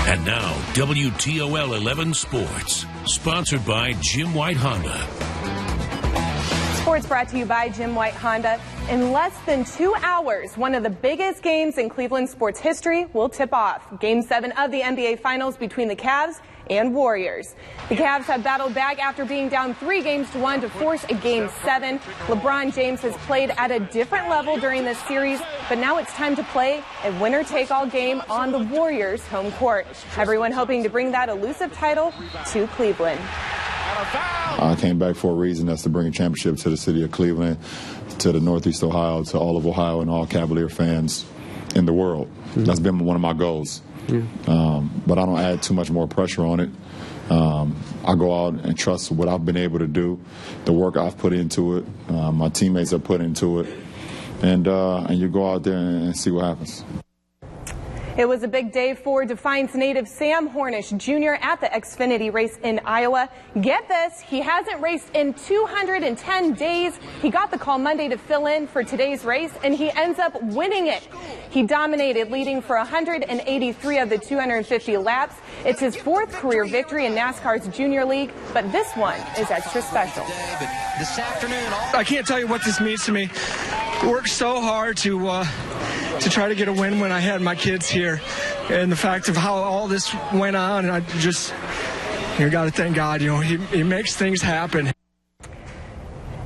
And now, WTOL 11 Sports, sponsored by Jim White Honda. Sports brought to you by Jim White Honda. In less than 2 hours, one of the biggest games in Cleveland sports history will tip off. Game 7 of the NBA Finals between the Cavs and Warriors. The Cavs have battled back after being down 3-1 to force a Game 7. LeBron James has played at a different level during this series, but now it's time to play a winner-take-all game on the Warriors' home court. Everyone hoping to bring that elusive title to Cleveland. I came back for a reason. That's to bring a championship to the city of Cleveland, to the Northeast Ohio, to all of Ohio and all Cavalier fans in the world. That's been one of my goals. But I don't add too much more pressure on it. I go out and trust what I've been able to do, the work I've put into it, my teammates have put into it, and you go out there and see what happens. It was a big day for Defiance native Sam Hornish Jr. at the Xfinity race in Iowa. Get this, he hasn't raced in 210 days. He got the call Monday to fill in for today's race, and he ends up winning it. He dominated, leading for 183 of the 250 laps. It's his 4th career victory in NASCAR's Junior League, but this one is extra special. I can't tell you what this means to me. Worked so hard to try to get a win when I had my kids here, and the fact of how all this went on, and I just, got to thank God, he makes things happen.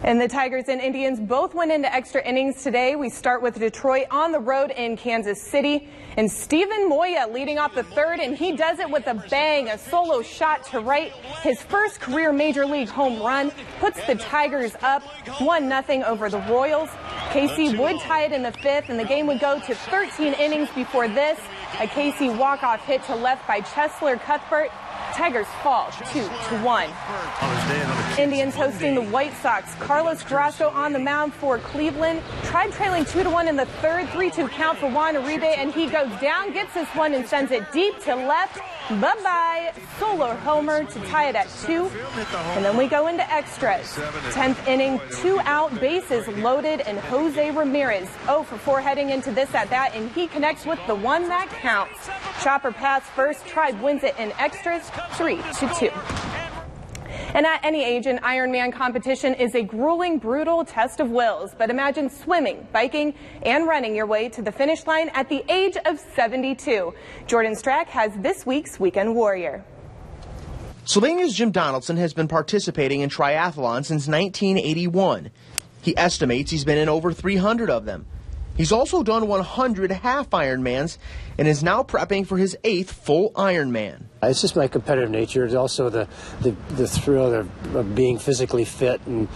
And the Tigers and Indians both went into extra innings today. We start with Detroit on the road in Kansas City. And Steven Moya leading off the 3rd, and he does it with a bang, a solo shot to right. His first career Major League home run puts the Tigers up 1-0 over the Royals. KC would tie it in the 5th, and the game would go to 13 innings before this. A KC walk-off hit to left by Cheslor Cuthbert. Tigers fall 2-1. Indians hosting the White Sox. Carlos Carrasco on the mound for Cleveland. Tried trailing 2-1 in the 3rd, 3-2 count for Juan Uribe, and he goes down, gets this one, and sends it deep to left. Bye-bye. Solo homer to tie it at 2. And then we go into extras. 10th inning, 2 out, bases loaded, and Jose Ramirez 0 for 4 heading into this at-bat, and he connects with the one that counts. Chopper pass first. Tribe wins it in extras, 3-2. And at any age, an Ironman competition is a grueling, brutal test of wills. But imagine swimming, biking, and running your way to the finish line at the age of 72. Jordan Strack has this week's Weekend Warrior. Sylvania's Jim Donaldson has been participating in triathlon since 1981. He estimates he's been in over 300 of them. He's also done 100 half Ironmans and is now prepping for his 8th full Ironman. It's just my competitive nature. It's also the thrill of being physically fit and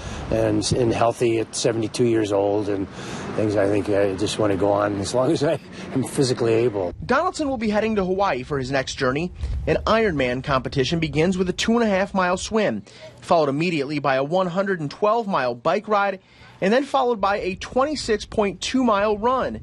healthy at 72 years old and things. I think I just want to go on as long as I am physically able. Donaldson will be heading to Hawaii for his next journey. An Ironman competition begins with a 2.5-mile swim, followed immediately by a 112-mile bike ride, and then followed by a 26.2-mile run.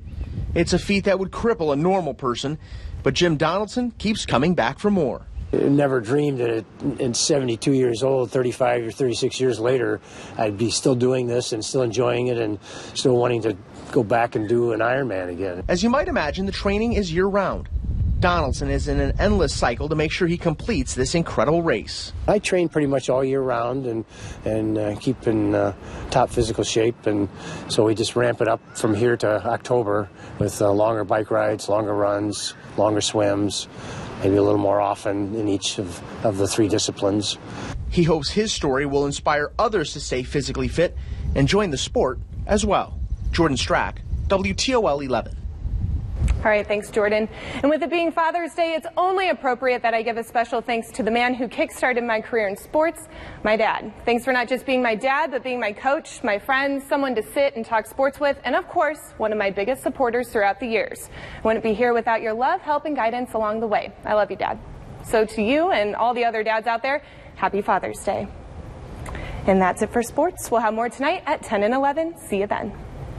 It's a feat that would cripple a normal person, but Jim Donaldson keeps coming back for more. I never dreamed that in 72 years old, 35 or 36 years later, I'd be still doing this and still enjoying it and still wanting to go back and do an Ironman again. As you might imagine, the training is year-round. Donaldson is in an endless cycle to make sure he completes this incredible race. I train pretty much all year round and keep in top physical shape, and so we just ramp it up from here to October with longer bike rides, longer runs, longer swims, maybe a little more often in each of the 3 disciplines. He hopes his story will inspire others to stay physically fit and join the sport as well. Jordan Strack, WTOL 11. All right, thanks, Jordan. And with it being Father's Day, it's only appropriate that I give a special thanks to the man who kick-started my career in sports, my dad. Thanks for not just being my dad, but being my coach, my friend, someone to sit and talk sports with, and of course, one of my biggest supporters throughout the years. I wouldn't be here without your love, help, and guidance along the way. I love you, Dad. So to you and all the other dads out there, happy Father's Day. And that's it for sports. We'll have more tonight at 10 and 11. See you then.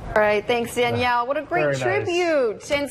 All right, thanks, Danielle. What a great tribute. And